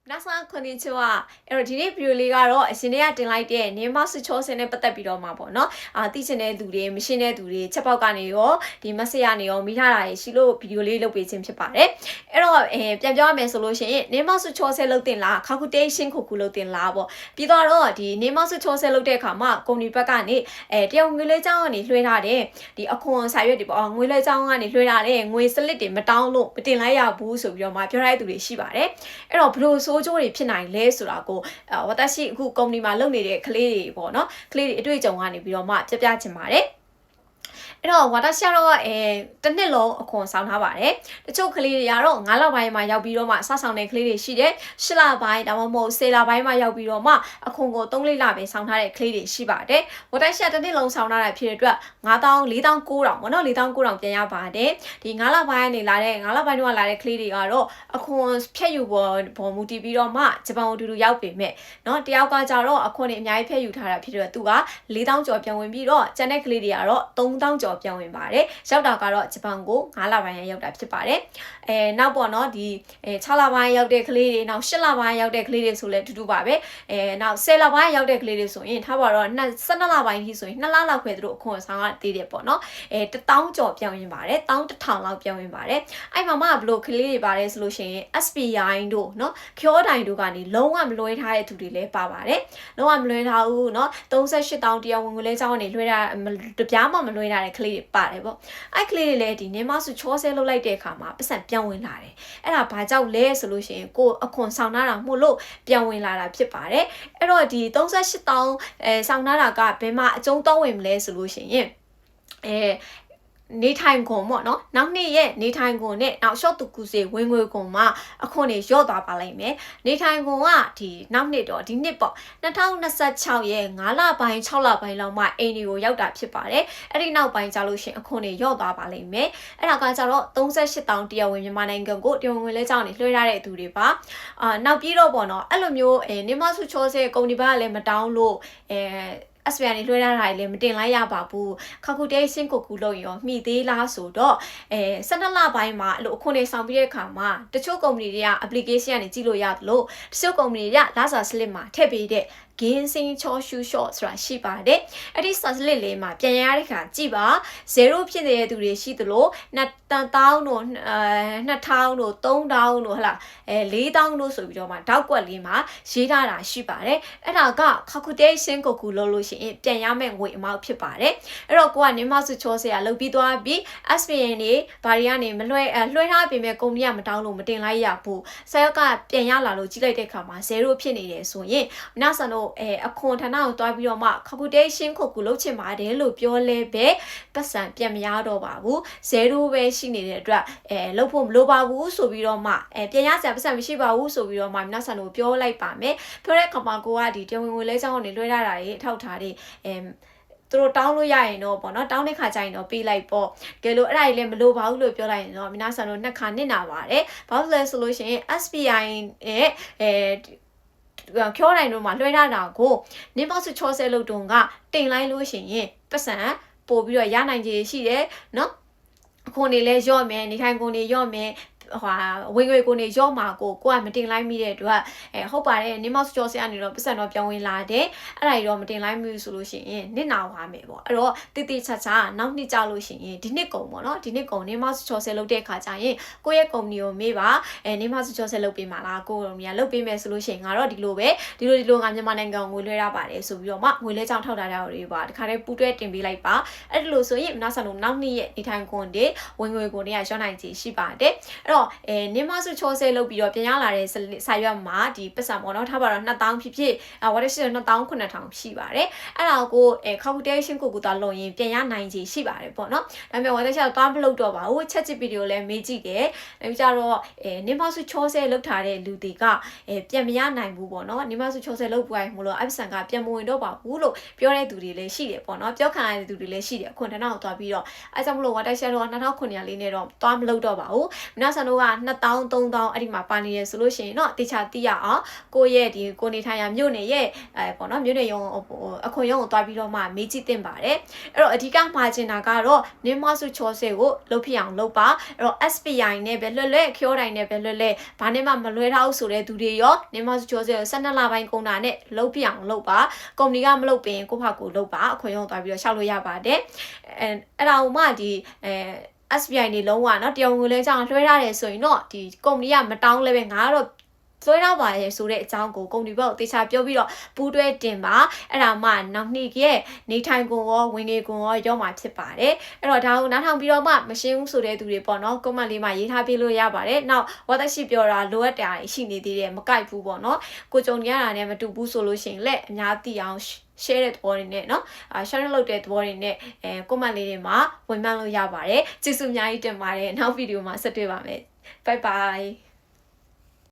皆さんこんにちは。ဒီနေ့ဗီဒီယိုလေးကတော့အရှင်တွေကတင်လိုက်တဲ့နေမဆွချောစင်နဲ့ပတ်သက်ပြီးတော့မှာပေါ့နော်။သိချင်တဲ့သူတွေမရှင်းတဲ့သူတွေချက်ပေါက်ကနေရောဒီမက်ဆေ့ကနေရောမိထားတာရှိလို့ဗီဒီယိုလေးလုပ်ပေးခြင်းဖြစ်ပါတယ်။အဲ့တော့ပြန်ပြောရမယ်ဆိုလို့ရှိရင်နေမဆွချောစင်လုပ်တင်လားခါကူတေးရှင်းခုလုပ်တင်လားပေါ့။ပြီးတော့ဒီနေမဆွချောစင်လုပ်တဲ့အခါမှာကုမ္ပဏီဘက်ကနေတရုတ်ငွေလဲเจ้าကနေလွှဲထားတဲ့ဒီအခွန်စာရွက်တွေပေါ့ငွေလဲเจ้าကနေလွှဲထားတဲ့ငွေစလစ်တွေမတောင်းလို့မတင်လိုက်ရဘူးဆိုပြီးတော့မှပြောထားတဲ့သူတွေရှိပါတယ်။အဲ့တော့ဘလို့ဆိုးကျိုးတွေဖြစ်နိုင်လဲဆိုတာကိုဝတ်ရှိအခုကုမ္ပဏီမှာလုပ်နေတဲ့ကလေးတွေပေါ့နော်ကလေးတွေအတွေ့အကြုံကနေပြီးတော့မှပြပြချင်ပါတယ်အဲ့တော့ဝါတာရှာတော့တစ်နှစ်လုံးအခွန်ဆောင်ထားပါတယ်တချို့ကလေးတွေကတော့9လပိုင်းမှာရောက်ပြီးတော့မှစဆောင်တဲ့ကလေးတွေရှိတယ်10လပိုင်းဒါမှမဟုတ်10လပိုင်းမှာရောက်ပြီးတော့မှအခွန်ကို3လပဲဆောင်ထားတဲ့ကလေးတွေရှိပါတယ်ဝါတာရှာတစ်နှစ်လုံးဆောင်ထားတာဖြစ်တဲ့အတွက်9000 4900ပေါ့နော်4900ပြန်ရပါတယ်ဒီ9လပိုင်းကနေလာတဲ့9လပိုင်းတော့လာတဲ့ကလေးတွေကတော့အခွန်ဖြတ်ယူပေါ်မူတည်ပြီးတော့မှဂျပန်ကိုအတူတူရောက်ပေမဲ့เนาะတယောက်ကကြတော့အခွန်တွေအများကြီးဖြတ်ယူထားတာဖြစ်တဲ့သူက4000ကျော်ပြန်ဝင်ပြီးတော့ကျန်တဲ့ကလေးတွေကတော့3000ကျော်ပြောင်းဝင်ပါတယ်ရောက်တာကတော့ဂျပန်ကို9လပိုင်းရောက်တာဖြစ်ပါတယ်နောက်ပေါ့နော်ဒီ6လပိုင်းရောက်တဲ့ကလေးတွေနောက်10လပိုင်းရောက်တဲ့ကလေးတွေဆိုလဲတူတူပါပဲနောက်10လပိုင်းရောက်တဲ့ကလေးတွေဆိုရင်ထားပါတော့12လပိုင်းထိဆိုရင်2လလောက်ခွဲသူတို့အခွန်ဆောင်ရသေးတယ်ပေါ့နော်1000ကျော်ပြောင်းဝင်ပါတယ်1000လောက်ပြောင်းဝင်ပါတယ်အဲ့မှာမှဘလို့ကလေးတွေပါတယ်ဆိုလို့ရှိရင် SPI တို့เนาะကျောတိုင်တို့ကနေလုံးဝမလွှဲထားတဲ့သူတွေလည်းပါပါတယ်လုံးဝမလွှဲထားဘူးเนาะ38000တရားဝင်ငွေလဲကြောင်းကနေလွှဲထားတပြားမှမလွှဲထားတဲ့ကလေးတွေပါတယ်ပေါ့အဲ့ကလေးတွေလည်းဒီနေမဆုချောဆဲလုပ်လိုက်တဲ့အခါမှာပတ်စံပြောင်းဝင်လာတယ်အဲ့ဒါဘာကြောင့်လဲဆိုလို့ရှိရင်ကိုအခွန်ဆောင်ထားတာမှုလို့ပြောင်းဝင်လာတာဖြစ်ပါတယ်အဲ့တော့ဒီ38000ဆောင်ထားတာကဘယ်မှာအကျုံးတော့ဝင်မလဲဆိုလို့ရှိရင်နေထိုင်ကုန်ပေါ့နော်နောက်နှစ်ရဲ့နေထိုင်ကုန်နဲ့နောက် short တူကူစီဝင်ငွေကုန်မှာအခွန်တွေရော့သွားပါလိမ့်မယ်နေထိုင်ကုန်ကဒီနောက်နှစ်တော့ဒီနှစ်ပေါ့2026ရဲ့9လပိုင်း6လပိုင်းလောက်မှအိမ်တွေကိုရောက်တာဖြစ်ပါတယ်အဲ့ဒီနောက်ပိုင်းကျလို့ရှင်အခွန်တွေရော့သွားပါလိမ့်မယ်အဲ့ဒါကကြတော့38000တရားဝင်မြန်မာနိုင်ငံကိုတရားဝင်လဲကြောင်းနေလွှဲထားတဲ့သူတွေပါနောက်ပြီးတော့ပေါ့နော်အဲ့လိုမျိုးနေမဆုချောဆဲကုမ္ပဏီဘက်ကလည်းမတောင်းလို့SPI နေလွှဲထားတာလည်းမတင်လိုက်ရပါဘူးခါကူတေးရှင်းကိုကူလို့ရောမိသေးလားဆိုတော့12လပိုင်းမှာအဲ့လိုအခွန်တွေဆောင်ပြီးတဲ့အခါမှာတချို့ကုမ္ပဏီတွေက application ကနေကြည့်လို့ရတယ်လို့တချို့ကုမ္ပဏီတွေကလာစာ slip မှာထည့်ပေးတဲ့ဂင်းစင်းချောရှူရှော့ဆိုတာရှိပါတယ်အဲ့ဒီ slip လေးမှာပြန်ရတဲ့ခါကြည့်ပါ0ဖြစ်နေတဲ့သူတွေရှိသလို1000တို့2000တို့3000တို့ဟလာ4000တို့ဆိုပြီးတော့မှတောက်ကွက်လေးမှာရေးထားတာရှိပါတယ်အဲ့ဒါက calculation ကိုကူလို့လို့ရှိရင်ပြန်ရမယ့်ငွေအမောက်ဖြစ်ပါတယ်အဲ့တော့ကိုကနေမဆုချောဆရာလုပ်ပြီးသွားပြီး SPN နေဘာတွေကနေမလွှဲထားပြင်မဲ့ကုမ္ပဏီကမတောင်းလို့မတင်လိုက်ရဘူးဆရာကပြန်ရလာလို့ကြည့်လိုက်တဲ့အခါမှာ0ဖြစ်နေတယ်ဆိုရင်နောက်ဆန်တို့အခွန်ဌာနကိုတွားပြီးတော့မှ calculation ကိုကူလုပ်ချင်ပါတယ်လို့ပြောလဲပဲပတ်စံပြန်မရတော့ပါဘူး0ပဲရှိနေတဲ့အတွက်လုပ်ဖို့မလိုပါဘူးဆိုပြီးတော့မှပြန်ရစရာပတ်စံမရှိပါဘူးဆိုပြီးတော့မှနောက်ဆန်တို့ပြောလိုက်ပါမယ်ပြောတဲ့အခါမှာကိုကဒီတရားဝင်ငွေလဲကြောင်းကနေလွှဲထားတာတွေအထောက်ထားတွေသူတို့တောင်းလို့ရရင်တော့ပေါ့နော်တောင်းတဲ့ခါကျရင်တော့ပေးလိုက်ပေါ့ကဲလို့အဲ့ဒါကြီးလည်းမလိုပါဘူးလို့ပြောလိုက်ရင်တော့皆さんတို့နှစ်ခါနစ်နာပါတယ်ဘာလို့လဲဆိုလို့ရှိရင် SPI နဲ့ကျောတိုင်တို့မှာလွှဲထားတာကိုနေပေါဆုချောဆဲလို့တုံကတင်လိုက်လို့ရှိရင်ပတ်စံပို့ပြီးတော့ရနိုင်ခြေရှိတယ်နော်အခွန်တွေလည်းရော့မယ်နေထိုင်ကုန်တွေရော့မယ်ဝင်ငွေကိုနေရော့မှာကိုကမတင်လိုက်မိတဲ့အတွက်ဟုတ်ပါတယ်နေမောက်ကျော်ဆရာနေတော့ပတ်စံတော့ပြောင်းဝင်လာတယ်အဲ့ဒါကြီးတော့မတင်လိုက်မိဘူးဆိုလို့ရှိရင်နစ်နာသွားမယ်ပေါ့အဲ့တော့တိတိချာချာနောက်နှစ်ကြလို့ရှိရင်ဒီနှစ်ကုန်ပေါ့နော်ဒီနှစ်ကုန်နေမောက်ကျော်ဆဲလုပ်တဲ့ခါကျရင်ကိုယ့်ရဲ့ကုမ္ပဏီကိုမေးပါနေမောက်ကျော်ဆဲလုပ်ပေးမှာလားကိုယ်ကုမ္ပဏီကလုပ်ပေးမယ်ဆိုလို့ရှိရင်ငါတော့ဒီလိုပဲဒီလိုငါမြန်မာနိုင်ငံကိုငွေလွှဲရပါတယ်ဆိုပြီးတော့မှငွေလဲကြောင်းထောက်ထားတာတွေပါတခါတည်းပူးတွဲတင်ပေးလိုက်ပါအဲ့ဒီလိုဆိုရင်နောက်ဆန်လို့နောက်နှစ်ရဲ့နေထိုင်ကုန်တွေဝင်ငွေကုန်တွေကရောနိုင်ချေရှိပါတယ်အဲ့တော့နေမဆုချောဆဲလုပ်ပြီးတော့ပြန်ရလာတဲ့စာရွက်မှာဒီပတ်စံပေါ့နော်ထားပါတော့2000ဖြစ်ဖြစ်ဝါရရှိ2900ရှိပါတယ်အဲ့ဒါကိုcalculation ကိုသွားလုပ်ရင်ပြန်ရနိုင်ချေရှိပါတယ်ပေါ့နော်ဒါပေမဲ့ဝါရရှိတော့သွားမလုပ်တော့ပါဘူးချက်ချစ်ဗီဒီယိုလည်းမေးကြည့်တယ်ဒါကြတော့နေမဆုချောဆဲလုပ်ထားတဲ့လူတွေကပြန်မရနိုင်ဘူးပေါ့နော်နေမဆုချောဆဲလုပ်ပွားမလို့အပစံကပြန်မဝင်တော့ပါဘူးလို့ပြောတဲ့သူတွေလည်းရှိတယ်ပေါ့နော်ပြောခံရတဲ့သူတွေလည်းရှိတယ်ခွန်တနာကိုသွားပြီးတော့အဲကြောင့်မလို့ဝါရရှိတော့2900လေးနဲ့တော့သွားမလုပ်တော့ပါဘူးနောက်ဆန် တို့က2000 3000အဲ့ဒီမှာပါနေရဆိုလို့ရှိရင်เนาะတေချာသိရအောင်ကိုရဲ့ဒီကိုနေထိုင်ရာမြို့နယ်ရဲ့ပေါ့နော်မြို့နယ်ရုံအခွင့်အရေးကိုတွားပြီးတော့မှမေးကြည့်တင်ပါတယ်အဲ့တော့အဓိကမှာချင်တာကတော့နင်းမဆုချောဆဲကိုလုပ်ဖြစ်အောင်လုပ်ပါအဲ့တော့ SPI နဲ့ပဲလွတ်လွတ်ခေါ်တိုင်းနဲ့ပဲလွတ်လွတ်ဘာနဲ့မှမလွဲထားဘူးဆိုတဲ့သူတွေရောနင်းမဆုချောဆဲကို12လပိုင်းကုန်တာနဲ့လုပ်ဖြစ်အောင်လုပ်ပါကုမ္ပဏီကမလုပ်ပင်ကိုဖာကိုလုပ်ပါအခွင့်အရေးတွားပြီးတော့ရှောက်လို့ရပါတယ်အဲ့ဒါကိုမှဒီSBI နေလုံးဝเนาะတရားဝင်လဲကြောင်းလွှဲထားတယ်ဆိုရင်တော့ဒီကုမ္ပဏီကမတောင်းလဲပဲငါကတော့ဆွဲထားပါရဲ့ဆိုတဲ့အကြောင်းကိုကုမ္ပဏီဘက်ကိုတေချာပြောပြီးတော့ပူးတွဲတင်ပါအဲ့ဒါမှနောက်နှစ်ရဲ့နေထိုင်ကုန်ရောဝင်ငွေကုန်ရောရောမှာဖြစ်ပါတယ်အဲ့တော့ဒါကိုနားထောင်ပြီးတော့မှမရှင်းဘူးဆိုတဲ့သူတွေပေါ့နော်ကွန်မန့်လေးမှာရေးထားပေးလို့ရပါတယ်နောက်ဝါသက်ရှိပြောတာလိုအပ်တာရှိနေသေးတယ်မကိုက်ဘူးပေါ့နော်ကိုကြုံရတာနဲ့မတူဘူးဆိုလို့ရှိရင်လက်အများသိအောင်share တဲ့သဘောတွေနဲ့เนาะsharing လုပ်တဲ့သဘောတွေနဲ့comment လေးတွေမှာဝင်မှန်းလို့ရပါတယ်ကျေးဇူးအများကြီးတင်ပါတယ်နောက်ဗီဒီယိုမှာဆက်တွေ့ပါမယ် bye bye